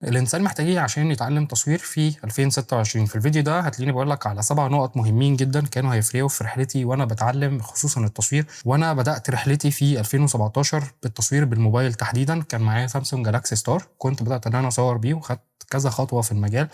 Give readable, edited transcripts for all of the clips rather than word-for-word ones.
الإنسان محتاج إيه عشان يتعلم تصوير في 2026؟ في الفيديو ده هتلاقيني بقول لك على 7 نقط مهمين جدًا كانوا هيفرقوا في رحلتي وأنا باتعلم خصوصًا التصوير، وأنا بدأت رحلتي في 2017 بالتصوير بالموبايل تحديدًا. كان معايا سامسونج جالاكسي ستار، كنت بدأت إن أنا أصور بيه وخدت كذا خطوة في المجال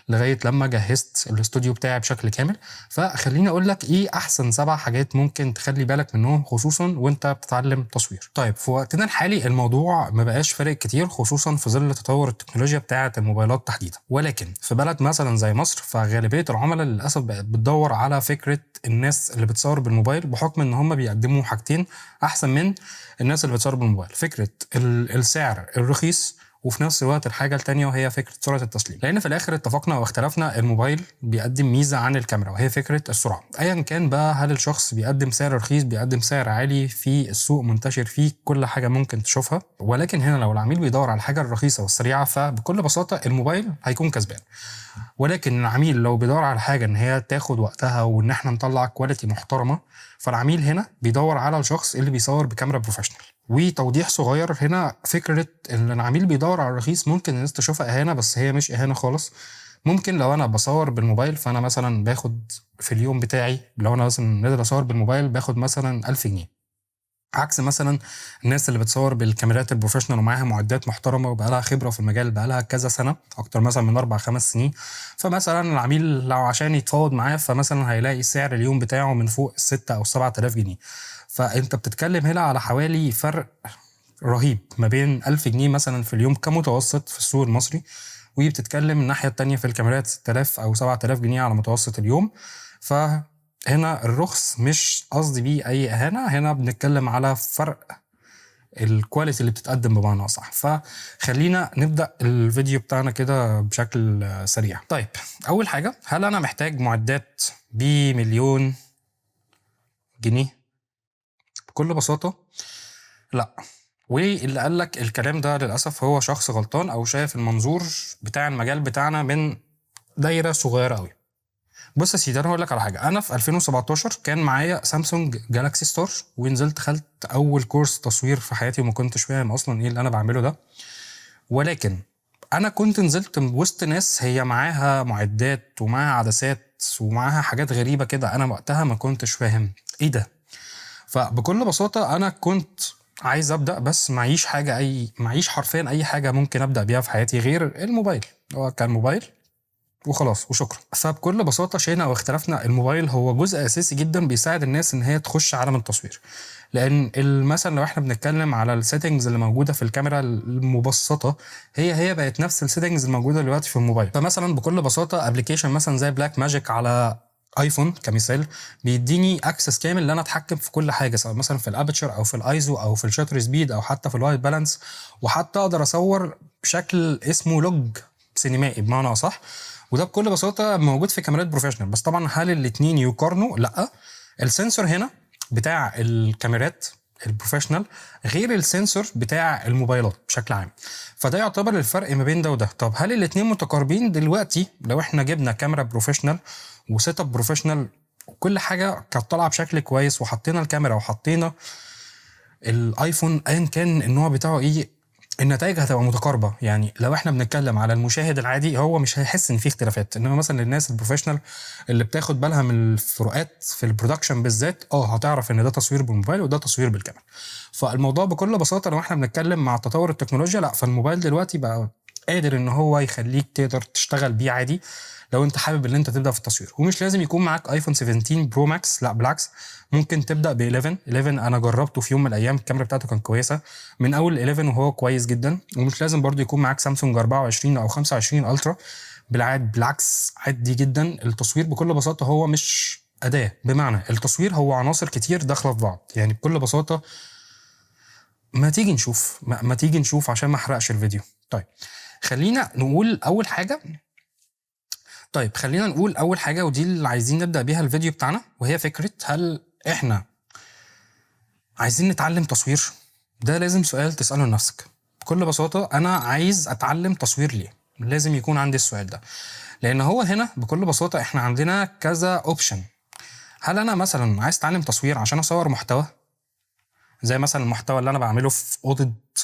لغاية لمّا جهزت الاستوديو بتاعي بشكل كامل. فخلّيني أقول لك إيه أحسن 7 حاجات ممكن تخلّي بالك منهم خصوصًا وأنت بتتعلم تصوير. طيب في وقتنا الحالي الموضوع ما بقاش فارق كتير خصوصًا في ظل تطور التكنولوجيا بتاعة الموبايلات تحديدًا، ولكن في بلد مثلًا زي مصر فغالبية العملا للأسف بقت بتدوّر على فكرة الناس اللي بتصوّر بالموبايل بحكم إن هم بيقدموا حاجتين أحسن من الناس اللي بتصوّر بالموبايل، فكرة السعر الرخيص وفي نفس الوقت الحاجة التانية وهي فكرة سرعة التسليم، لأن في الآخر اتفقنا واختلفنا الموبايل بيقدم ميزة عن الكاميرا وهي فكرة السرعة، أيًا كان بقى هل الشخص بيقدم سعر رخيص بيقدم سعر عالي في السوق منتشر فيه كل حاجة ممكن تشوفها، ولكن هنا لو العميل بيدور على الحاجة الرخيصة والسريعة فبكل بساطة الموبايل هيكون كسبان، ولكن العميل لو بيدور على حاجة إن هي تاخد وقتها وإن إحنا نطلع كواليتي محترمة فالعميل هنا بيدور على الشخص اللي بيصور بكاميرا بروفيشنال. وتوضيح صغير هنا، فكرة ان العميل بيدور على الرخيص ممكن الناس تشوفها اهانة بس هي مش اهانة خالص. ممكن لو انا بصور بالموبايل فانا مثلا باخد في اليوم بتاعي لو انا مثلا نازل اصور بالموبايل باخد مثلا 1000 جنيه، عكس مثلا الناس اللي بتصور بالكاميرات البروفيشنال ومعاها معدات محترمه وبقى لها خبره في المجال بقى لها كذا سنه اكتر مثلا من 4 5 سنين. فمثلا العميل لو عشان يتفاوض معاه فمثلا هيلاقي سعر اليوم بتاعه من فوق 6 أو 7000 جنيه. فانت بتتكلم هنا على حوالي فرق رهيب ما بين 1000 جنيه مثلا في اليوم كمتوسط في السوق المصري، وبتتكلم الناحيه التانيه في الكاميرات 6000 أو 7000 جنيه على متوسط اليوم. فهنا الرخص مش قصدي بيه اي اهانه، هنا بنتكلم على فرق الكواليتي اللي بتتقدم بمعنى اصح. فخلينا نبدا الفيديو بتاعنا كده بشكل سريع. طيب اول حاجه، هل انا محتاج معدات بمليون جنيه؟ بكل بساطه لا. واللي قال لك الكلام ده للاسف هو شخص غلطان او شايف المنظور بتاع المجال بتاعنا من دايره صغيره قوي. بص يا سيدي انا هقول لك على حاجه، انا في 2017 كان معايا سامسونج جالاكسي ستار ونزلت خدت اول كورس تصوير في حياتي وما كنتش فاهم اصلا ايه اللي انا بعمله ده، ولكن انا كنت نزلت وسط ناس هي معاها معدات ومعاها عدسات ومعاها حاجات غريبه كده انا وقتها ما كنتش فاهم ايه ده. فبكل بساطه انا كنت عايز ابدا بس معيش حرفيا اي حاجه ممكن ابدا بيها في حياتي غير الموبايل، هو كان موبايل وخلاص وشكرا. فبكل بساطه شئنا او اختلفنا الموبايل هو جزء اساسي جدا بيساعد الناس ان هي تخش عالم التصوير، لان مثلا لو احنا بنتكلم على السيتنجز اللي موجوده في الكاميرا المبسطه هي بقت نفس السيتنجز الموجوده دلوقتي في الموبايل. فمثلا بكل بساطه ابلكيشن مثلا زي بلاك ماجيك على ايفون كمثال بيديني اكسس كامل ان انا اتحكم في كل حاجه سواء مثلا في الابتشر او في الايزو او في الشاتر سبيد او حتى في الوايت بالانس، وحتى اقدر اصور بشكل اسمه لوج سينمائي بمعنى اصح، وده بكل بساطه موجود في كاميرات بروفيشنال. بس طبعا هل الاثنين يقارنوا؟ لا. السنسور هنا بتاع الكاميرات البروفيشنال غير السنسور بتاع الموبايلات بشكل عام، فده يعتبر الفرق ما بين ده وده. طب هل الاثنين متقاربين؟ دلوقتي لو احنا جبنا كاميرا بروفيشنال وسيت اب بروفيشنال وكل حاجه كانت طالعه بشكل كويس وحطينا الكاميرا وحطينا الايفون ايا كان النوع بتاعه ايه، النتائج هتبقى متقاربه. يعني لو احنا بنتكلم على المشاهد العادي هو مش هيحس ان في اختلافات، انما مثلا للناس البروفيشنال اللي بتاخد بالها من الفروقات في البرودكشن بالذات هتعرف ان ده تصوير بالموبايل وده تصوير بالكاميرا. فالموضوع بكل بساطه لو احنا بنتكلم مع تطور التكنولوجيا لا، فالموبايل دلوقتي بقى قادر ان هو يخليك تقدر تشتغل بيه عادي لو انت حابب ان انت تبدا في التصوير، ومش لازم يكون معاك ايفون 17 برو ماكس، لا بالعكس ممكن تبدا ب 11. انا جربته في يوم من الايام الكاميرا بتاعته كانت كويسه من اول 11 وهو كويس جدا، ومش لازم برضو يكون معاك سامسونج 24 او 25 الترا، بالعكس عادي جدا. التصوير بكل بساطه هو مش اداه، بمعنى التصوير هو عناصر كتير داخله في بعض. يعني بكل بساطه ما تيجي نشوف ما تيجي نشوف عشان ما احرقش الفيديو. خلينا نقول اول حاجه خلينا نقول اول حاجه ودي اللي عايزين نبدا بيها الفيديو بتاعنا، وهي فكره هل احنا عايزين نتعلم تصوير؟ ده لازم سؤال تساله لنفسك. بكل بساطه انا عايز اتعلم تصوير ليه؟ لازم يكون عندي السؤال ده، لان هو هنا بكل بساطه احنا عندنا كذا اوبشن. هل انا مثلا عايز اتعلم تصوير عشان اصور محتوى؟ زي مثلا المحتوى اللي انا بعمله في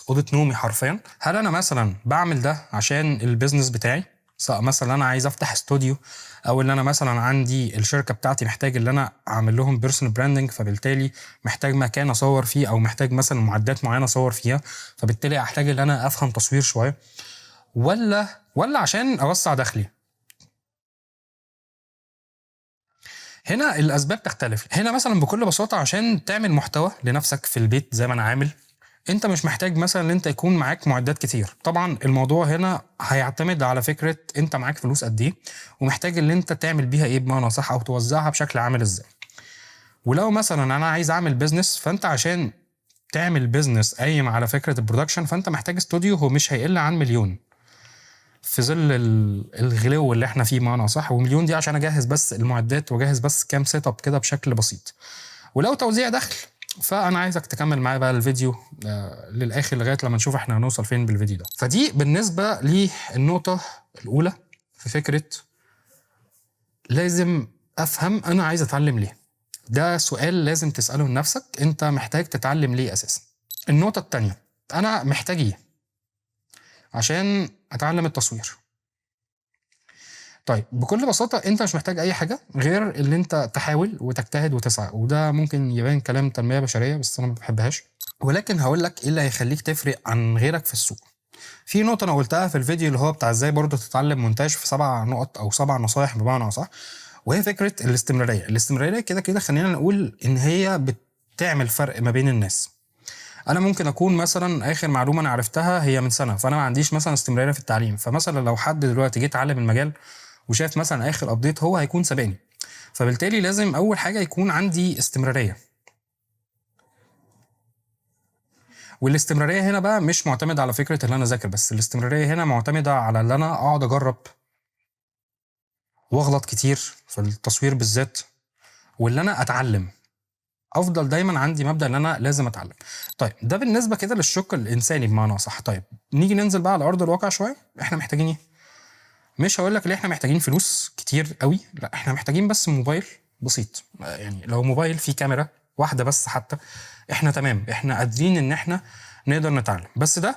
اوضه نومي حرفيا، هل انا مثلا بعمل ده عشان البيزنس بتاعي، سواء مثلا انا عايز افتح استوديو، او ان انا مثلا عندي الشركه بتاعتي محتاج ان انا اعمل لهم بيرسونال براندنج، فبالتالي محتاج مكان اصور فيه، او محتاج مثلا معدات معينه اصور فيها، فبالتالي احتاج ان انا افهم تصوير شويه، ولا عشان اوسع دخلي. هنا الاسباب تختلف. هنا مثلا بكل بساطه عشان تعمل محتوى لنفسك في البيت زي ما انا عامل، انت مش محتاج مثلا ان انت يكون معاك معدات كتير. طبعا الموضوع هنا هيعتمد على فكره انت معاك فلوس قد ايه، ومحتاج ان انت تعمل بيها ايه بمعنى صح، او توزعها بشكل عامل ازاي. ولو مثلا انا عايز اعمل بيزنس، فانت عشان تعمل بيزنس قايم على فكره البرودكشن، فانت محتاج استوديو هو مش هيقل عن مليون في ظل الغلو اللي احنا فيه بمعنى صح. ومليون دي عشان اجهز بس المعدات واجهز بس كام سيت اب كده بشكل بسيط. ولو توزيع دخل، فانا عايزك تكمل معايا بقى الفيديو للاخر لغايه لما نشوف احنا هنوصل فين بالفيديو ده. فدي بالنسبه للنقطه الاولى في فكره لازم افهم انا عايز اتعلم ليه. ده سؤال لازم تساله لنفسك، انت محتاج تتعلم ليه اساسا. النقطه الثانيه، انا محتاج ايه عشان اتعلم التصوير؟ طيب بكل بساطة انت مش محتاج اي حاجة غير اللي انت تحاول وتجتهد وتسعى، وده ممكن يبان كلام تنمية بشرية بس انا ما بحبهاش، ولكن هقول لك ايه اللي هيخليك تفرق عن غيرك في السوق. في نقطة انا قلتها في الفيديو اللي هو بتاع ازاي برضو تتعلم مونتاج في 7 نقط او 7 نصايح بمعنى صح، وهي فكرة الاستمرارية. الاستمرارية كده كده خلينا نقول ان هي بتعمل فرق ما بين الناس. انا ممكن اكون مثلا اخر معلومه انا عرفتها هي من سنه، فانا ما عنديش مثلا استمراريه في التعليم، فمثلا لو حد دلوقتي جه اتعلم المجال وشاف مثلا اخر ابديت هو هيكون سابقني، فبالتالي لازم اول حاجه يكون عندي استمراريه. والاستمراريه هنا بقى مش معتمده على فكره ان انا اذاكر بس، الاستمراريه هنا معتمده على ان انا اقعد اجرب واغلط كتير في التصوير بالذات، واللي انا اتعلم. افضل دايما عندي مبدا ان انا لازم اتعلم. طيب ده بالنسبه كده للشق الانساني بمعنى صح. طيب نيجي ننزل بقى على ارض الواقع شويه، احنا محتاجين ايه؟ مش هقول لك ليه احنا محتاجين فلوس كتير قوي، لا احنا محتاجين بس موبايل بسيط. يعني لو موبايل فيه كاميرا واحده بس حتى احنا تمام، احنا قادرين ان احنا نقدر نتعلم. بس ده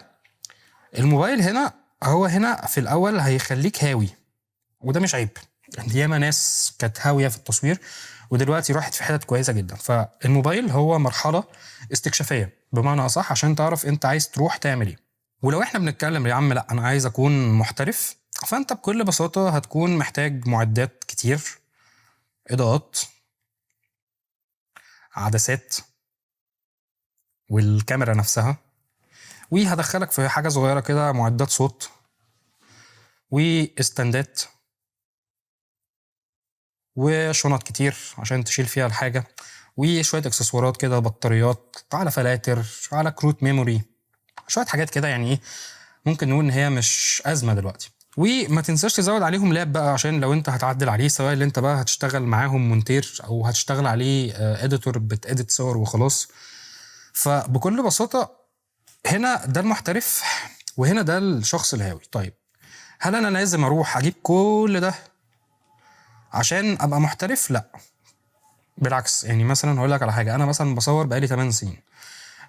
الموبايل هنا هو هنا في الاول هيخليك هاوي، وده مش عيب. ياما ناس كانت هاويه في التصوير ودلوقتي راحت في حتت كويسه جدا. فالموبايل هو مرحله استكشافيه بمعنى اصح عشان تعرف انت عايز تروح تعمل ايه. ولو احنا بنتكلم يا عم لا انا عايز اكون محترف، فانت بكل بساطه هتكون محتاج معدات كتير، اضاءات، عدسات، والكاميرا نفسها، وهدخلك في حاجه صغيره كده معدات صوت واستندات وشنط كتير عشان تشيل فيها الحاجه، وشويه اكسسوارات كده، بطاريات، على فلاتر، على كروت ميموري، شويه حاجات كده يعني ايه ممكن نقول ان هي مش ازمه دلوقتي. وما تنساش تزود عليهم لاب بقى عشان لو انت هتعدل عليه، سواء اللي انت بقى هتشتغل معاهم مونتير او هتشتغل عليه اديتور بتاديت صور وخلاص. فبكل بساطه هنا ده المحترف وهنا ده الشخص الهاوي. طيب هل انا لازم اروح اجيب كل ده عشان ابقى محترف؟ لا بالعكس. يعني مثلا هقول لك على حاجه، انا مثلا بصور بقالي 8 سنين،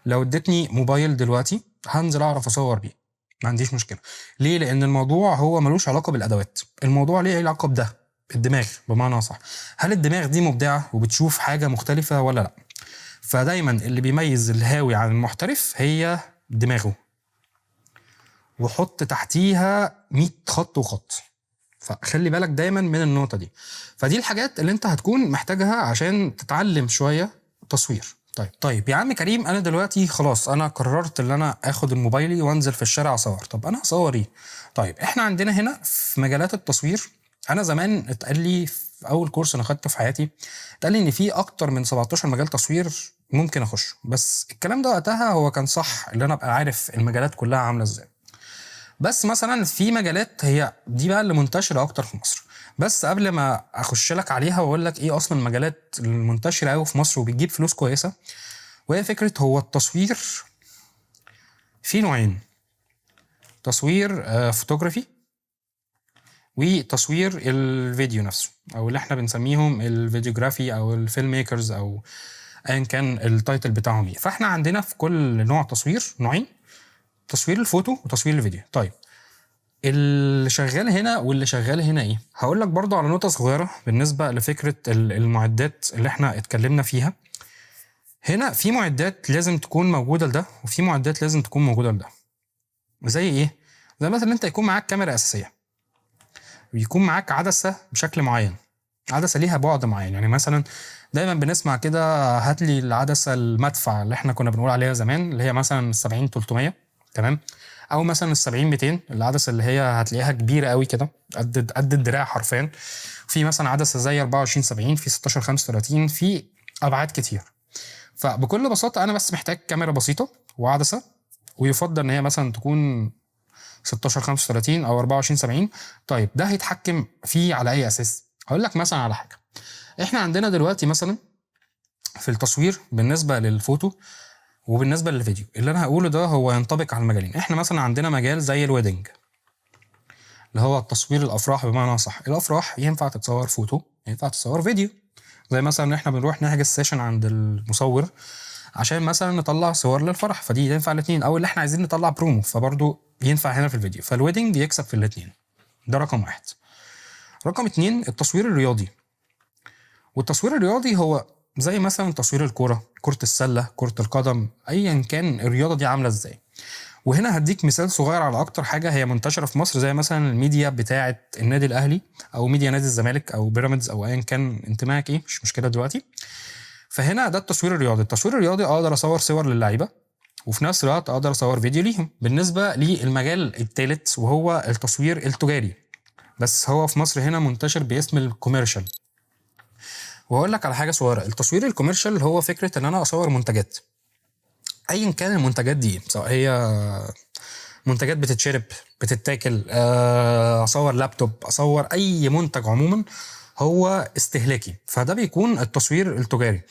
لو اديتني موبايل دلوقتي هنزل اعرف اصور بيه، ما عنديش مشكله. ليه؟ لان الموضوع هو ملوش علاقه بالادوات، الموضوع ليه علاقه بده، الدماغ بمعنى صح. هل الدماغ دي مبدعه وبتشوف حاجه مختلفه ولا لا؟ فدايما اللي بيميز الهاوي عن المحترف هي دماغه، وحط تحتيها 100 خط وخط. فخلي بالك دايما من النقطه دي. فدي الحاجات اللي انت هتكون محتاجها عشان تتعلم شويه تصوير. طيب يا عم كريم، انا دلوقتي خلاص انا قررت ان انا اخد الموبايلي وانزل في الشارع اصور. طب انا هصور ايه؟ طيب احنا عندنا هنا في مجالات التصوير، انا زمان اتقال لي في اول كورس انا خدته في حياتي، اتقال لي ان في اكتر من 17 مجال تصوير ممكن اخش. بس الكلام ده وقتها هو كان صح، اللي انا ابقى عارف المجالات كلها عامله ازاي. بس مثلا في مجالات هي دي بقى اللي منتشره اكتر في مصر. بس قبل ما اخش لك عليها واقول لك ايه اصلا المجالات المنتشره قوي في مصر وبتجيب فلوس كويسه، وهي فكره هو التصوير في نوعين: تصوير فوتوغرافي، وتصوير الفيديو نفسه، او اللي احنا بنسميهم الفيديوغرافي او الفيلم ميكرز او ايا كان التايتل بتاعهم ايه. فاحنا عندنا في كل نوع تصوير نوعين، تصوير الفوتو وتصوير الفيديو. طيب اللي شغال هنا واللي شغال هنا ايه؟ هقول لك برضو على نقطه صغيره بالنسبه لفكره المعدات اللي احنا اتكلمنا فيها. هنا في معدات لازم تكون موجوده لده، وفي معدات لازم تكون موجوده لده. زي ايه؟ زي مثلا انت يكون معاك كاميرا اساسيه، ويكون معاك عدسه بشكل معين، عدسه ليها بعد معين. يعني مثلا دايما بنسمع كده هات لي العدسه المدفع اللي احنا كنا بنقول عليها زمان، اللي هي مثلا 70 300، تمام، او مثلا ال 70 200، العدسه اللي هي هتلاقيها كبيره قوي كده قد الدراع حرفيا. في مثلا عدسه زي 24 70، في 16 35، في ابعاد كتير. فبكل بساطه انا بس محتاج كاميرا بسيطه وعدسه، ويفضل ان هي مثلا تكون 16 35 او 24 70. طيب ده هيتحكم فيه على اي اساس؟ هقول لك مثلا على حاجه. احنا عندنا دلوقتي مثلا في التصوير بالنسبه للفوتو وبالنسبه للفيديو، اللي انا هقوله ده هو ينطبق على المجالين. احنا مثلا عندنا مجال زي الويدنج، اللي هو تصوير الافراح بمعنى صح. الافراح ينفع تتصور فوتو، ينفع تتصور فيديو. زي مثلا احنا بنروح نحجز سيشن عند المصور عشان مثلا نطلع صور للفرح، فدي ينفع الاثنين. او اللي احنا عايزين نطلع برومو، فبرضه ينفع هنا في الفيديو. فالويدنج يكسب في الاثنين، ده رقم واحد. رقم اتنين التصوير الرياضي. والتصوير الرياضي هو زي مثلا تصوير الكوره، كره السله، كره القدم، ايا كان الرياضه دي عامله ازاي. وهنا هديك مثال صغير على اكتر حاجه هي منتشره في مصر، زي مثلا الميديا بتاعه النادي الاهلي او ميديا نادي الزمالك او بيراميدز او ايا كان انتمائك ايه، مش مشكله دلوقتي. فهنا ده التصوير الرياضي. التصوير الرياضي اقدر اصور صور للعيبه، وفي نفس الوقت اقدر اصور فيديو ليهم. بالنسبه للمجال الثالث وهو التصوير التجاري، بس هو في مصر هنا منتشر باسم الكوميرشال. وهقول لك على حاجه صغيره. التصوير الكوميرشال هو فكره ان انا اصور منتجات، ايا كان المنتجات دي، سواء هي منتجات بتتشرب، بتتاكل، اصور لابتوب، اصور اي منتج عموما هو استهلاكي، فده بيكون التصوير التجاري.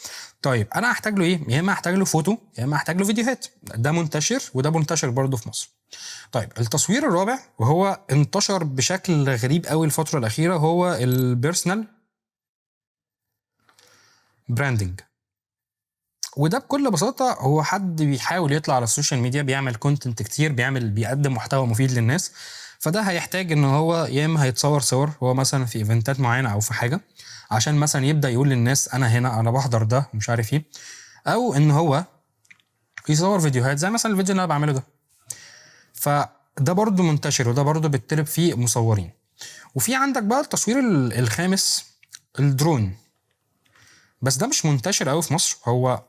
طيب انا هحتاج له ايه؟ يا اما هحتاج له فوتو يا اما هحتاج له فيديوهات. ده منتشر وده منتشر برضه في مصر. طيب التصوير الرابع وهو انتشر بشكل غريب قوي الفتره الاخيره هو البيرسونال براندنج. وده بكل بساطه هو حد بيحاول يطلع على السوشيال ميديا، بيعمل كونتنت كتير، بيقدم محتوى مفيد للناس. فده هيحتاج ان هو يا اما هيتصور صور هو مثلا في ايفنتات معينه او في حاجه، عشان مثلا يبدا يقول للناس انا هنا انا بحضر ده ومش عارف ايه، او ان هو يصور فيديوهات زي مثلا الفيديو اللي انا بعمله ده. فده برضو منتشر وده برضو بيطلب فيه مصورين. وفي عندك بقى التصوير الخامس، الدرون. بس ده مش منتشر قوي في مصر، هو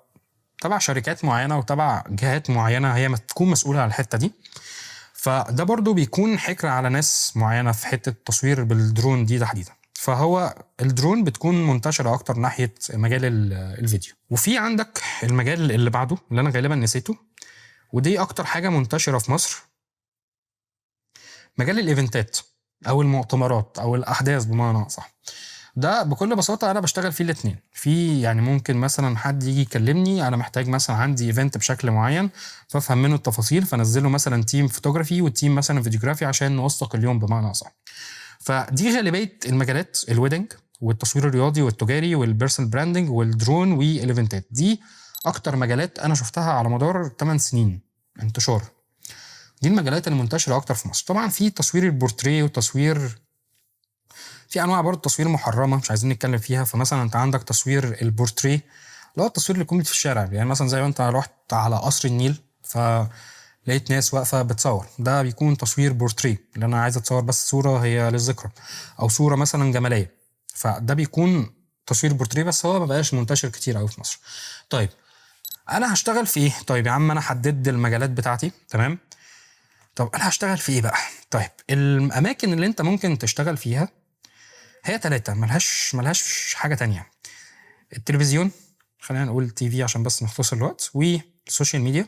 تبع شركات معينه وتبع جهات معينه هي تكون مسؤوله على الحته دي. فده برضو بيكون حكر على ناس معينه في حته التصوير بالدرون دي تحديدا. فهو الدرون بتكون منتشره اكتر ناحيه مجال الفيديو. وفي عندك المجال اللي بعده اللي انا غالبا نسيته، ودي اكتر حاجه منتشره في مصر، مجال الايفنتات او المؤتمرات او الاحداث بمعنى اصح. ده بكل بساطه انا بشتغل فيه الاثنين. في يعني ممكن مثلا حد يجي يكلمني انا محتاج مثلا عندي ايفنت بشكل معين، فافهم منه التفاصيل، فنزله مثلا تيم فوتوغرافي وتيم مثلا فيديوغرافي عشان نوثق اليوم بمعنى اصح. فدي غالبيه المجالات، الويدنج والتصوير الرياضي والتجاري والبيرسونال براندنج والدرون والايفنتات. دي اكتر مجالات انا شفتها على مدار 8 سنين انتشار. دي المجالات المنتشره اكتر في مصر. طبعا في تصوير البورتريه وتصوير، في انواع برضه تصوير محرمه مش عايزين نتكلم فيها. فمثلا انت عندك تصوير البورتريه اللي هو التصوير اللي يكون في الشارع، يعني مثلا زي ما انت رحت على قصر النيل فلقيت ناس واقفه بتصور، ده بيكون تصوير بورتريه، اللي انا عايز اتصور بس صوره هي للذكرى، او صوره مثلا جماليه، فده بيكون تصوير بورتريه، بس هو ما بقاش منتشر كتير قوي في مصر. طيب انا هشتغل في ايه؟ طيب يا عم انا حددت المجالات بتاعتي، تمام. طب انا هشتغل في ايه بقى؟ طيب الاماكن اللي انت ممكن تشتغل فيها هي 3، ملهاش حاجه تانية. التلفزيون، خلينا نقول تي في عشان بس نختصر الوقت، والسوشيال ميديا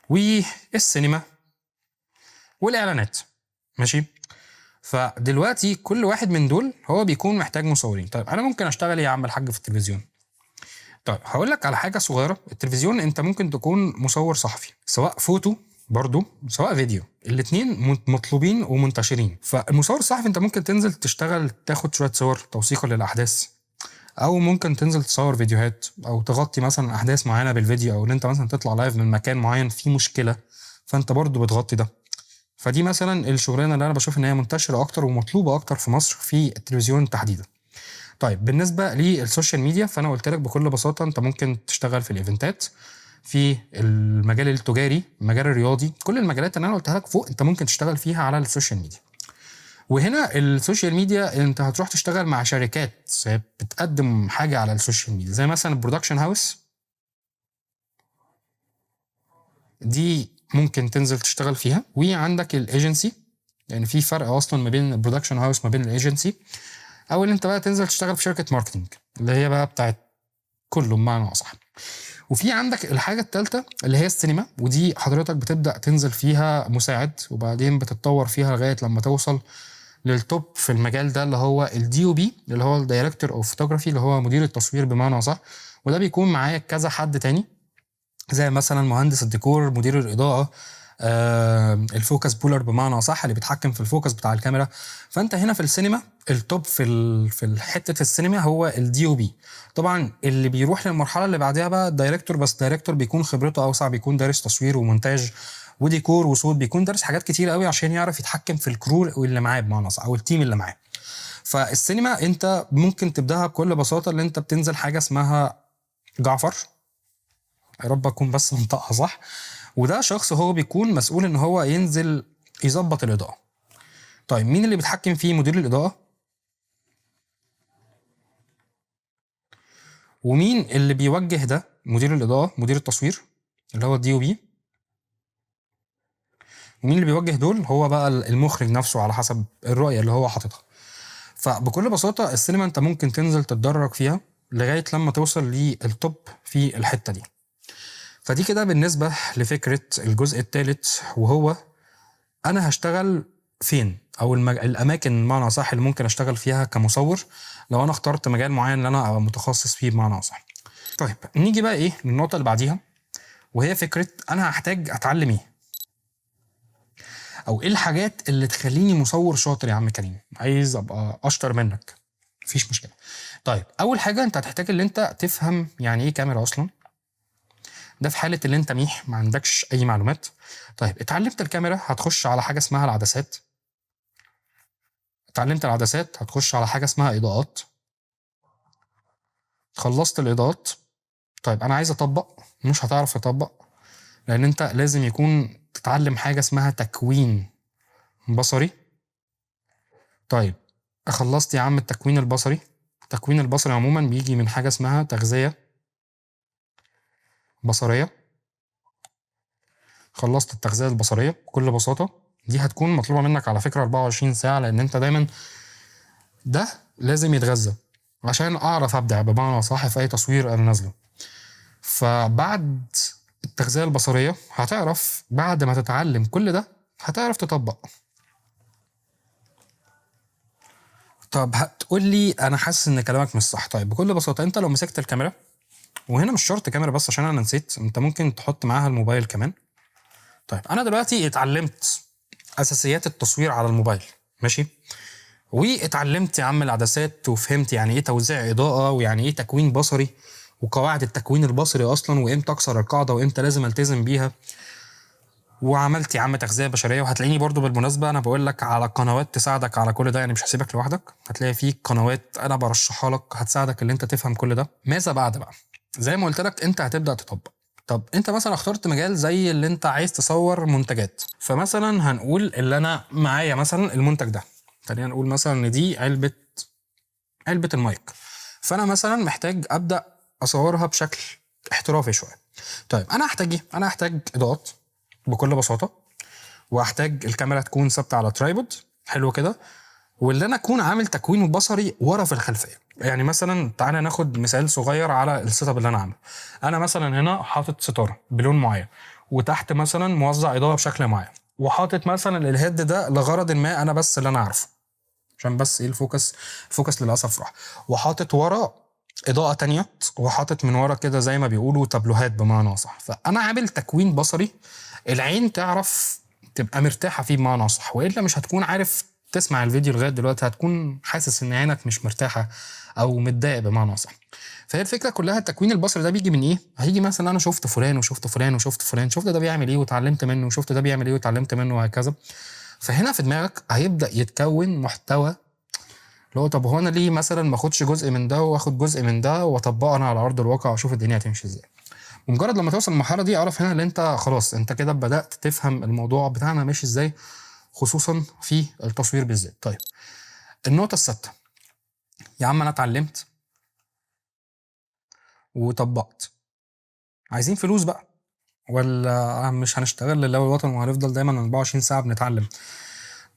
والسينما والاعلانات، ماشي. فدلوقتي كل واحد من دول هو بيكون محتاج مصورين. طيب انا ممكن اشتغل ايه يا عم الحاج في التلفزيون؟ طيب هقول لك على حاجه صغيره. التلفزيون انت ممكن تكون مصور صحفي، سواء فوتو برضو سواء فيديو، الاثنين مطلوبين ومنتشرين. فالمصور الصحفي انت ممكن تنزل تشتغل، تاخد شويه صور توثيقا للاحداث، او ممكن تنزل تصور فيديوهات او تغطي مثلا احداث معينه بالفيديو، او ان انت مثلا تطلع لايف من مكان معين فيه مشكله فانت برضو بتغطي ده. فدي مثلا الشغلانه اللي انا بشوف ان هي منتشره اكتر ومطلوبه اكتر في مصر في التلفزيون تحديدا. طيب بالنسبه للسوشيال ميديا، فانا قلت لك بكل بساطه انت ممكن تشتغل في الايفنتات، في المجال التجاري، المجال الرياضي، كل المجالات اللي انا قلتها لك فوق انت ممكن تشتغل فيها على السوشيال ميديا. وهنا السوشيال ميديا انت هتروح تشتغل مع شركات بتقدم حاجه على السوشيال ميديا، زي مثلا البرودكشن هاوس، دي ممكن تنزل تشتغل فيها. وعندك الايجنسي، يعني في فرق اصلا ما بين البرودكشن هاوس ما بين الايجنسي. او ان انت بقى تنزل تشتغل في شركه ماركتنج اللي هي بقى بتاعت كله بمعنى اصح. وفي عندك الحاجه الثالثه اللي هي السينما، ودي حضرتك بتبدا تنزل فيها مساعد وبعدين بتتطور فيها لغايه لما توصل للتوب في المجال ده اللي هو الدي او بي، اللي هو الدايركتور اوف فوتوغرافي، اللي هو مدير التصوير بمعنى صح. وده بيكون معايا كذا حد تاني، زي مثلا مهندس الديكور، مدير الاضاءه، الفوكس بولر بمعنى صح اللي بيتحكم في الفوكس بتاع الكاميرا. فانت هنا في السينما التوب في حته السينما هو الدي او بي. طبعا اللي بيروح للمرحله اللي بعدها بقى الدايركتور، بس دايركتور بيكون خبرته اوسع، بيكون دارس تصوير ومونتاج وديكور وصوت، بيكون دارس حاجات كتير قوي عشان يعرف يتحكم في الكرو اللي معاه بمعنى صح، او التيم اللي معاه. فالسينما انت ممكن تبداها بكل بساطه اللي انت بتنزل حاجه اسمها جعفر، يا رب اكون بس منطقها صح. وده شخص هو بيكون مسؤول ان هو ينزل يظبط الاضاءه. طيب مين اللي بيتحكم فيه؟ مدير الاضاءه. ومين اللي بيوجه ده؟ مدير الاضاءه، مدير التصوير اللي هو الدي او بي. ومين اللي بيوجه دول؟ هو بقى المخرج نفسه على حسب الرؤيه اللي هو حاططها. فبكل بساطه السينما انت ممكن تنزل تتدرج فيها لغايه لما توصل للتوب في الحته دي. فدي كده بالنسبه لفكره الجزء الثالث، وهو انا هشتغل فين، او الاماكن بمعنى صح اللي ممكن اشتغل فيها كمصور لو انا اخترت مجال معين اللي انا ابقى متخصص فيه بمعنى صح. طيب نيجي بقى ايه للنقطه اللي بعديها، وهي فكره انا هحتاج اتعلم ايه، او ايه الحاجات اللي تخليني مصور شاطر يا عم كريم، عايز ابقى اشطر منك. مفيش مشكله. طيب اول حاجه انت هتحتاج اللي انت تفهم يعني ايه كاميرا اصلا، ده في حاله اللي انت ميح ما عندكش اي معلومات. طيب اتعلمت الكاميرا هتخش على حاجه اسمها العدسات. اتعلمت العدسات هتخش على حاجه اسمها اضاءات. خلصت الاضاءات، طيب انا عايز اطبق. مش هتعرف تطبق لان انت لازم يكون تتعلم حاجه اسمها تكوين بصري. طيب خلصت يا عم التكوين البصري. التكوين البصري عموما بيجي من حاجه اسمها تغذيه بصريه. خلصت التغذيه البصريه بكل بساطه، دي هتكون مطلوبه منك على فكره 24 ساعه، لان انت دايما ده لازم يتغذى عشان اعرف ابدع بمعنى صح في اي تصوير انا نازله. فبعد التغذيه البصريه هتعرف، بعد ما تتعلم كل ده هتعرف تطبق. طب هتقول لي انا حاسس ان كلامك مش صح. طيب بكل بساطه انت لو مسكت الكاميرا، وهنا مش شرط كاميرا بس عشان انا نسيت، انت ممكن تحط معاها الموبايل كمان. طيب انا دلوقتي اتعلمت اساسيات التصوير على الموبايل، ماشي، واتعلمت يا عم العدسات وفهمت يعني ايه توزيع اضاءه ويعني ايه تكوين بصري وقواعد التكوين البصري اصلا، وامتى اكسر القاعده وامتى لازم التزم بيها. وعملت يا عم تغذيه بشريه، وهتلاقيني برضو بالمناسبه انا بقول لك على قنوات تساعدك على كل ده، يعني مش هسيبك لوحدك، هتلاقي في قنوات انا برشحها لك هتساعدك ان انت تفهم كل ده. ماذا بعد بقى؟ زي ما قلت لك انت هتبدا تطبق. طب انت مثلا اخترت مجال زي اللي انت عايز تصور منتجات، فمثلا هنقول اللي انا معايا مثلا المنتج ده، خلينا نقول مثلا ان دي علبه المايك، فانا مثلا محتاج ابدا اصورها بشكل احترافي شويه. طيب انا هحتاج ايه؟ انا هحتاج اضاءات بكل بساطه، واحتاج الكاميرا تكون ثابته على ترايبود حلو كده، واللي انا اكون عامل تكوين بصري ورا في الخلفيه. يعني مثلا تعالى ناخد مثال صغير على السيت اب اللي انا عامله. انا مثلا هنا حاطط ستاره بلون معين، وتحت مثلا موزع اضاءه بشكل معين، وحاطط مثلا الهيد ده لغرض ما انا بس اللي انا عارفه، عشان بس ايه الفوكس للاسف راح، وحاطط ورا اضاءه تانية، وحاطط من ورا كده زي ما بيقولوا تابلوهات بمعنى صح. فانا عامل تكوين بصري العين تعرف تبقى مرتاحه فيه بمعنى صح، والا مش هتكون عارف تسمع الفيديو لغايه دلوقتي هتكون حاسس ان عينك مش مرتاحه او متضايق بمعنى اصح. فهي الفكره كلها التكوين البصري ده بيجي من ايه؟ هيجي مثلا انا شفت فلان وشفت فلان وشفت فلان، شفت ده بيعمل ايه واتعلمت منه، وشفت ده بيعمل ايه واتعلمت منه، وهكذا. فهنا في دماغك هيبدا يتكون محتوى اللي هو طب هو انا ليه مثلا ما اخدش جزء من ده واخد جزء من ده واطبقه انا على ارض الواقع واشوف الدنيا هتمشي ازاي. ومجرد لما توصل للمرحله دي اعرف هنا ان انت خلاص انت كده بدات تفهم الموضوع بتاعنا ماشي ازاي، خصوصا في التصوير بالذات. طيب النقطه السادسه، يا عم انا اتعلمت وطبقت، عايزين فلوس بقى ولا مش هنشتغل لله والوطن وهنفضل دايما 24 ساعه بنتعلم؟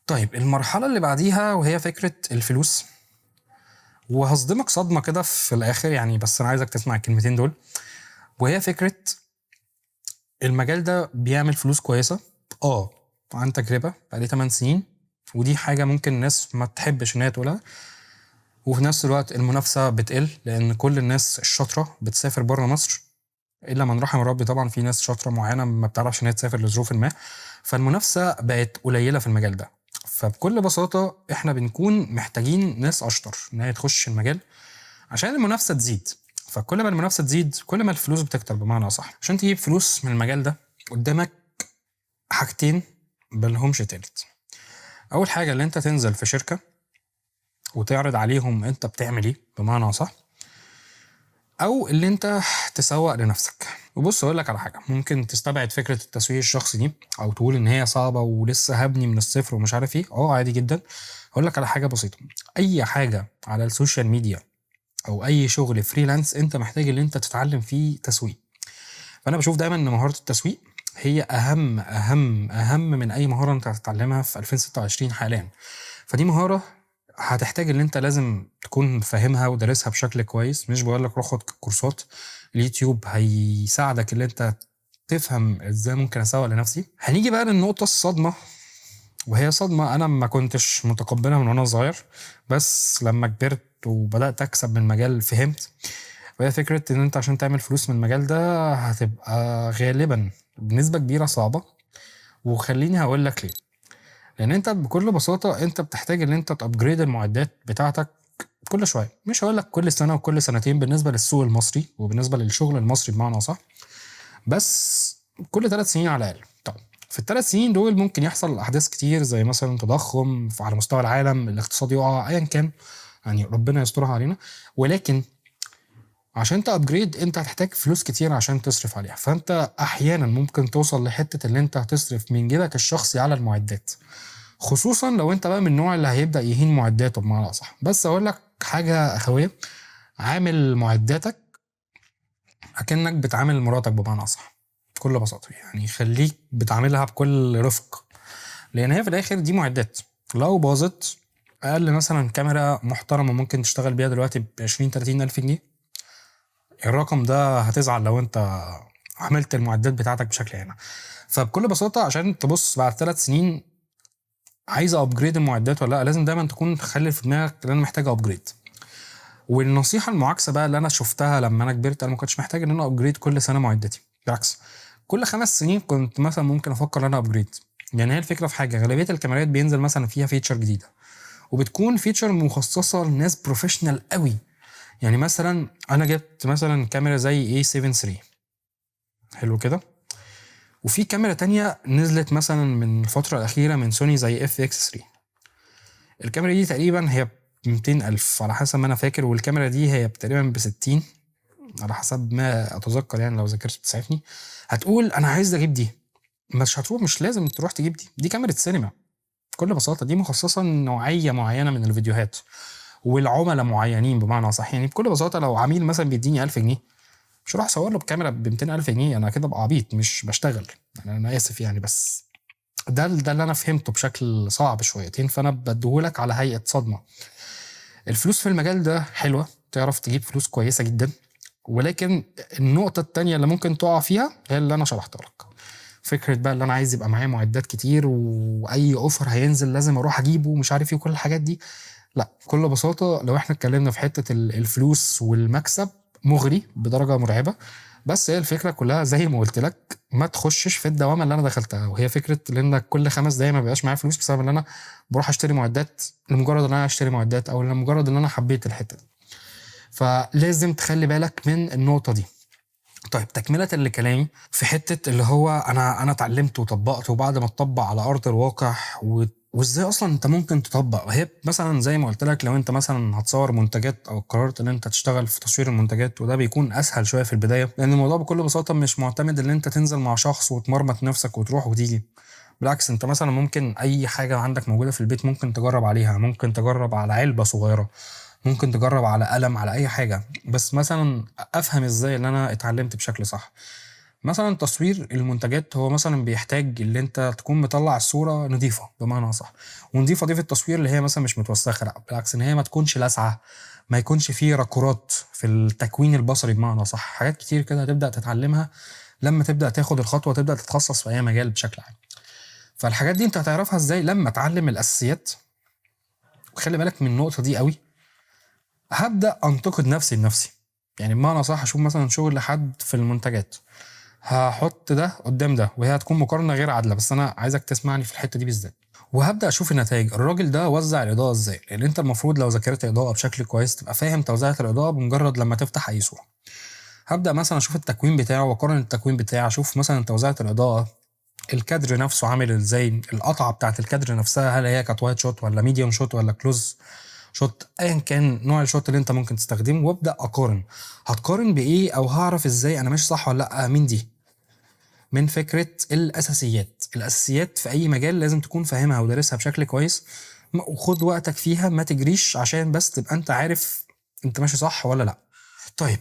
طيب المرحله اللي بعديها وهي فكره الفلوس، وهصدمك صدمه كده في الاخر يعني، بس انا عايزك تسمع الكلمتين دول. وهي فكره المجال ده بيعمل فلوس كويسه عن تجربه بقالي 8 سنين، ودي حاجه ممكن الناس ما تحبش ان هي تقولها. وفي نفس الوقت المنافسه بتقل لان كل الناس الشاطره بتسافر بره مصر، الا من رحم ربي. طبعا في ناس شاطره معينه ما بتعرفش ان هي تسافر لظروف ما، فالمنافسه بقت قليله في المجال ده. فبكل بساطه احنا بنكون محتاجين ناس اشطر ان هي تخش المجال عشان المنافسه تزيد. فكل ما المنافسه تزيد كل ما الفلوس بتكتر بمعنى صح. عشان تجيب فلوس من المجال ده قدامك حاجتين ملهمش تالت. اول حاجه اللي انت تنزل في شركه وتعرض عليهم انت بتعمل ايه بمعنى صح، او اللي انت تسوق لنفسك. وبص اقول لك على حاجه، ممكن تستبعد فكره التسويق الشخصي دي او تقول ان هي صعبه ولسه هبني من الصفر ومش عارف ايه. عادي جدا. اقول لك على حاجه بسيطه، اي حاجه على السوشيال ميديا او اي شغل فريلانس انت محتاج ان انت تتعلم فيه تسويق. فانا بشوف دايما ان مهاره التسويق هي اهم اهم اهم من اي مهاره انت هتتعلمها في 2026 حاليا. فدي مهاره هتحتاج ان انت لازم تكون فاهمها ودارسها بشكل كويس. مش بقول لك روح خد كورسات، اليوتيوب هيساعدك ان انت تفهم ازاي ممكن اسوق لنفسي. هنيجي بقى للنقطه الصدمه، وهي صدمه انا ما كنتش متقبلها من وانا صغير، بس لما كبرت وبدات اكسب من المجال فهمت. وهي فكره ان انت عشان تعمل فلوس من المجال ده هتبقى غالبا بنسبه كبيره صعبه. وخليني هقول لك ليه. لان انت بكل بساطه انت بتحتاج ان انت تابجريد المعدات بتاعتك كل شويه. مش هقول لك كل سنه وكل سنتين بالنسبه للسوق المصري وبالنسبه للشغل المصري بمعنى صح، بس كل 3 سنين على الاقل. طب في الثلاث سنين دول ممكن يحصل احداث كتير زي مثلا تضخم على مستوى العالم، الاقتصاد يقع، ايا كان، يعني ربنا يسترها علينا. ولكن عشان تابجريد انت هتحتاج فلوس كتير عشان تصرف عليها. فانت احيانا ممكن توصل لحته اللي انت هتصرف من جيبك الشخصي على المعدات، خصوصا لو انت بقى من النوع اللي هيبدا يهين معداته بمعنى صح. بس اقول لك حاجه اخويه، عامل معداتك اكنك بتعامل مراتك بمعنى صح بكل بساطه. يعني خليك بتعاملها بكل رفق، لان هي في الاخر دي معدات. لو باظت اقل مثلا كاميرا محترمه ممكن تشتغل بيها دلوقتي ب 20 30 الف جنيه، الرقم ده هتزعل لو انت عملت المعدات بتاعتك بشكل هنا. فبكل بساطه عشان تبص بعد 3 سنين عايز ابجريد المعدات ولا لا، لازم دايما تكون تخلي في دماغك ان انا محتاج ابجريد. والنصيحه المعاكسه بقى اللي انا شفتها لما انا كبرت، انا ما كنتش محتاج ان انا ابجريد كل سنه معدتي، بالعكس كل 5 سنين كنت مثلا ممكن افكر ان انا ابجريد. يعني هي الفكره في حاجه، غالبيه الكاميرات بينزل مثلا فيها فيتشر جديده وبتكون فيتشر مخصصه لناس بروفيشنال قوي. يعني مثلا انا جبت مثلا كاميرا زي A7 III، حلو كده، وفي كاميرا تانية نزلت مثلا من الفترة الأخيرة من سوني زي FX3. الكاميرا دي تقريبا هي 200,000 على حسب ما أنا فاكر، والكاميرا دي هي تقريبا ب60 على حسب ما أتذكر، يعني لو ذاكرت بتساعدني. هتقول أنا عايز أجيب دي، مش هتروح، مش لازم تروح تجيب دي كاميرا سينما بكل بساطة. دي مخصصة لنوعية معينة من الفيديوهات والعملاء معينين بمعنى صح. يعني بكل بساطة لو عميل مثلا بيديني 1000 جنيه مش هروح اصور له بكاميرا ب 200,000 جنيه، انا كده ابقى عبيط مش بشتغل. انا اسف يعني، بس ده اللي انا فهمته بشكل صعب شويتين، فانا بديهولك على هيئه صدمه. الفلوس في المجال ده حلوه، تعرف تجيب فلوس كويسه جدا، ولكن النقطه التانية اللي ممكن تقع فيها هي اللي انا شرحتها لك. فكره بقى اللي انا عايز يبقى معايا معدات كتير واي اوفر هينزل لازم اروح اجيبه ومش عارف ايه وكل الحاجات دي، لا. بكل بساطه لو احنا اتكلمنا في حته الفلوس والمكسب مغري بدرجه مرعبه، بس هي الفكره كلها زي ما قلت لك، ما تخشش في الدوامه اللي انا دخلتها، وهي فكره ان كل 5 دقايق ما بيبقاش معايا فلوس بسبب ان انا بروح اشتري معدات لمجرد ان انا اشتري معدات، او لمجرد ان انا حبيت الحته دي. فلازم تخلي بالك من النقطه دي. طيب تكملة لكلامي في حتة اللي هو أنا اتعلمت وطبقت، وبعد ما تطبق على أرض الواقع وإزاي أصلا أنت ممكن تطبق. هي مثلا زي ما قلت لك، لو أنت مثلا هتصور منتجات أو قررت إن أنت تشتغل في تصوير المنتجات، وده بيكون أسهل شوية في البداية، لأن الموضوع بكل بساطة مش معتمد إن أنت تنزل مع شخص وتمرمط نفسك وتروح وتيجي. بالعكس، أنت مثلا ممكن أي حاجة عندك موجودة في البيت ممكن تجرب عليها، ممكن تجرب على علبة صغيرة، ممكن تجرب على قلم، على اي حاجه، بس مثلا افهم ازاي اللي انا اتعلمت بشكل صح. مثلا تصوير المنتجات هو مثلا بيحتاج اللي انت تكون مطلع الصوره نظيفه بمعنى صح. ونظيفه دي في التصوير اللي هي مثلا مش متوسخه، لا بالعكس، ان هي ما تكونش لاسعه، ما يكونش فيه ركورات في التكوين البصري بمعنى صح. حاجات كتير كده هتبدا تتعلمها لما تبدا تاخد الخطوه، تبدا تتخصص في اي مجال بشكل عام. فالحاجات دي انت هتعرفها ازاي لما تعلم الاساسيات. وخلي بالك من النقطه دي قوي. هبدأ أنتقد نفسي بنفسي، يعني بمعنى صح أشوف مثلا شغل حد في المنتجات، هحط ده قدام ده، وهي هتكون مقارنة غير عادلة، بس أنا عايزك تسمعني في الحتة دي بالذات. وهبدأ أشوف النتائج، الراجل ده وزع الإضاءة إزاي، لأن أنت المفروض لو ذاكرت إضاءة بشكل كويس تبقى فاهم توزيعة الإضاءة بمجرد لما تفتح أي صورة. هبدأ مثلا أشوف التكوين بتاعه وأقارن التكوين بتاعه، أشوف مثلا توزيعة الإضاءة، الكادر نفسه عامل ازاي، القطعه بتاعت الكادر نفسها، هل هي كانت وايت شوت ولا ميديوم شوت ولا كلوز شوت، ايا كان نوع الشوت اللي انت ممكن تستخدمه، وابدا اقارن. هتقارن بايه، او هعرف ازاي انا ماشي صح ولا لا؟ من دي، من فكره الاساسيات. الاساسيات في اي مجال لازم تكون فاهمها ودارسها بشكل كويس، وخد وقتك فيها، ما تجريش عشان بس تبقى انت عارف انت ماشي صح ولا لا. طيب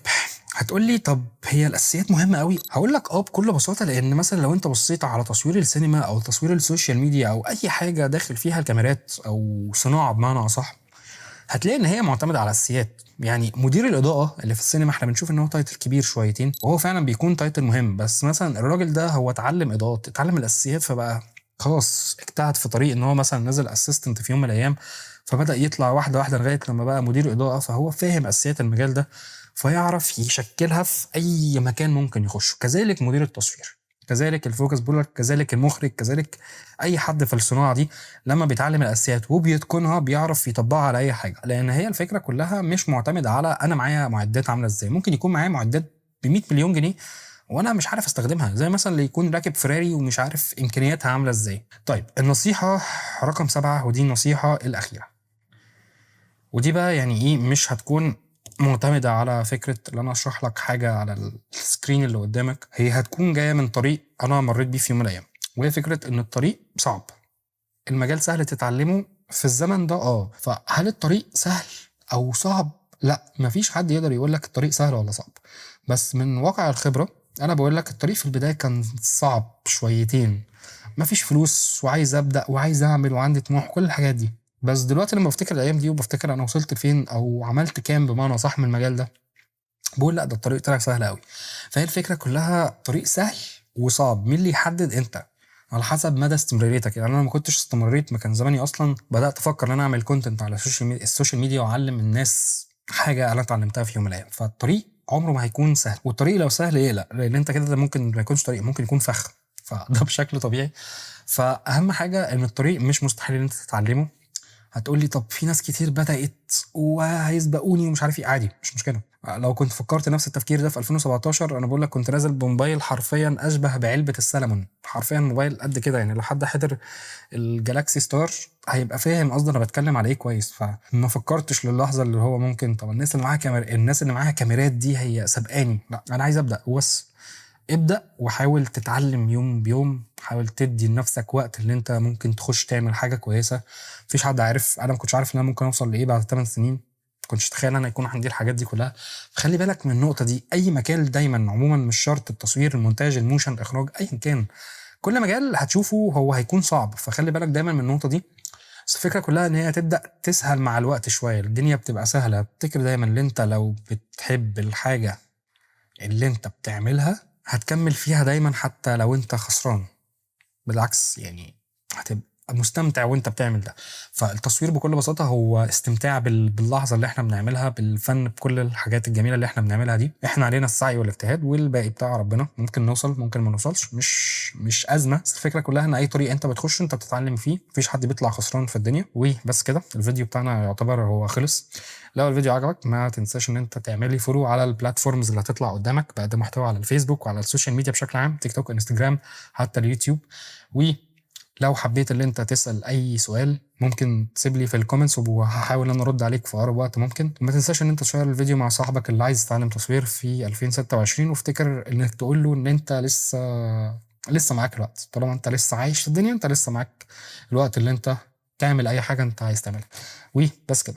هتقولي طب هي الاساسيات مهمه قوي؟ هقول لك بكل بساطه، لان مثلا لو انت بصيت على تصوير السينما او تصوير السوشيال ميديا او اي حاجه داخل فيها الكاميرات او صناعه بمعنى اصح، هتلاقي ان هي معتمده على اساسيات. يعني مدير الاضاءه اللي في السينما احنا بنشوف ان هو تايتل كبير شويتين، وهو فعلا بيكون تايتل مهم، بس مثلا الراجل ده هو اتعلم اضاءات، اتعلم الاساسيات، فبقى خلاص اجتهد في طريق ان هو مثلا نزل اسيستنت في يوم من الايام، فبدا يطلع واحده واحده لغايه لما بقى مدير اضاءه، فهو فاهم اساسيات المجال ده، فيعرف يشكلها في اي مكان ممكن يخشه. كذلك مدير التصوير، كذلك الفوكس بولر، كذلك المخرج، كذلك اي حد في الصناعه دي، لما بيتعلم الاساسيات وبيتقنها بيعرف يطبقها على اي حاجه. لان هي الفكره كلها مش معتمده على انا معايا معدات عامله ازاي. ممكن يكون معايا معدات ب 100 مليون جنيه وانا مش عارف استخدمها، زي مثلا اللي يكون راكب فراري ومش عارف امكانياتها عامله ازاي. طيب النصيحه رقم 7، ودي النصيحه الاخيره، ودي بقى يعني ايه، مش هتكون معتمده على فكره ان انا اشرح لك حاجه على السكرين اللي قدامك، هي هتكون جايه من طريق انا مريت بيه في يوم من الايام. وهي فكره ان الطريق صعب، المجال سهل تتعلمه في الزمن ده. فهل الطريق سهل او صعب؟ لا، مفيش حد يقدر يقول لك الطريق سهل ولا صعب، بس من واقع الخبرة انا بقول لك الطريق في البداية كان صعب شويتين، مفيش فلوس وعايز ابدا وعايز اعمل وعندي طموح وكل الحاجات دي. بس دلوقتي لما بفتكر الايام دي وبفتكر انا وصلت فين او عملت كام بمعنى صح من المجال ده، بقول لا، ده الطريق طلع سهل قوي. فهي الفكره كلها طريق سهل وصعب، مين اللي يحدد؟ انت، على حسب مدى استمراريتك. يعني انا ما كنتش استمريت، ما كان زماني اصلا بدات افكر ان انا اعمل كونتنت على السوشيال ميديا واعلم الناس حاجه انا اتعلمتها في يوم من الايام. فالطريق عمره ما هيكون سهل، والطريق لو سهل يقلق، لان انت كده ده ممكن ما يكونش طريق، ممكن يكون فخ، فده بشكل طبيعي. فاهم حاجه ان الطريق مش مستحيل ان انت تتعلمه. هتقول لي طب في ناس كتير بدأت وهيسبقوني ومش عارف ايه، عادي مش مشكله. لو كنت فكرت نفس التفكير ده في 2017، انا بقول لك كنت نازل بموبايل حرفيا اشبه بعلبه السلمون، حرفيا موبايل قد كده. يعني لو حد حضر الجالاكسي ستار هيبقى فاهم قصدي انا بتكلم على ايه كويس. فما فكرتش للحظه اللي هو ممكن طب الناس اللي معاها الناس اللي معاها كاميرات دي هي سبقاني، لا انا عايز ابدا وبس. ابدأ وحاول تتعلم يوم بيوم، حاول تدي لنفسك وقت اللي انت ممكن تخش تعمل حاجة كويسة. مفيش حد عارف، انا ما كنتش عارف ان انا ممكن اوصل لايه بعد 8 سنين، ما كنتش اتخيل ان انا يكون عندي الحاجات دي كلها. فخلي بالك من النقطة دي. اي مجال دايما عموما، مش شرط التصوير، المونتاج، الموشن، الاخراج، ايا كان، كل مجال هتشوفه هو هيكون صعب، فخلي بالك دايما من النقطة دي. بس الفكرة كلها ان هي تبدأ تسهل مع الوقت شوية، الدنيا بتبقى سهلة. افتكر دايما ان انت لو بتحب الحاجة اللي انت بتعملها هتكمل فيها دايما حتى لو انت خسران. بالعكس يعني مستمتع وانت بتعمل ده. فالتصوير بكل بساطه هو استمتاع باللحظه اللي احنا بنعملها، بالفن، بكل الحاجات الجميله اللي احنا بنعملها دي. احنا علينا السعي والاجتهاد، والباقي بتاع ربنا. ممكن نوصل ممكن ما نوصلش، مش ازمه. بس الفكره كلها ان اي طريق انت بتخش انت بتتعلم فيه، مفيش حد بيطلع خسران في الدنيا. وبس كده الفيديو بتاعنا يعتبر هو خلص. لو الفيديو عجبك ما تنساش ان انت تعمل لي فولو على البلاتفورمز اللي هتطلع قدامك. بقدم محتوى على الفيسبوك وعلى السوشيال ميديا بشكل عام، تيك توك، انستجرام، حتى اليوتيوب. ولو حبيت ان انت تسأل اي سؤال ممكن تسيب لي في الكومنتس، وهحاول ان ارد عليك في اقرب وقت ممكن. وما تنساش ان انت تشير الفيديو مع صاحبك اللي عايز يتعلم تصوير في 2026، وافتكر انك تقول له ان انت لسه معاك الوقت. طالما انت لسه عايش في الدنيا انت لسه معاك الوقت اللي انت تعمل اي حاجه انت عايز تعملها. وبس كده.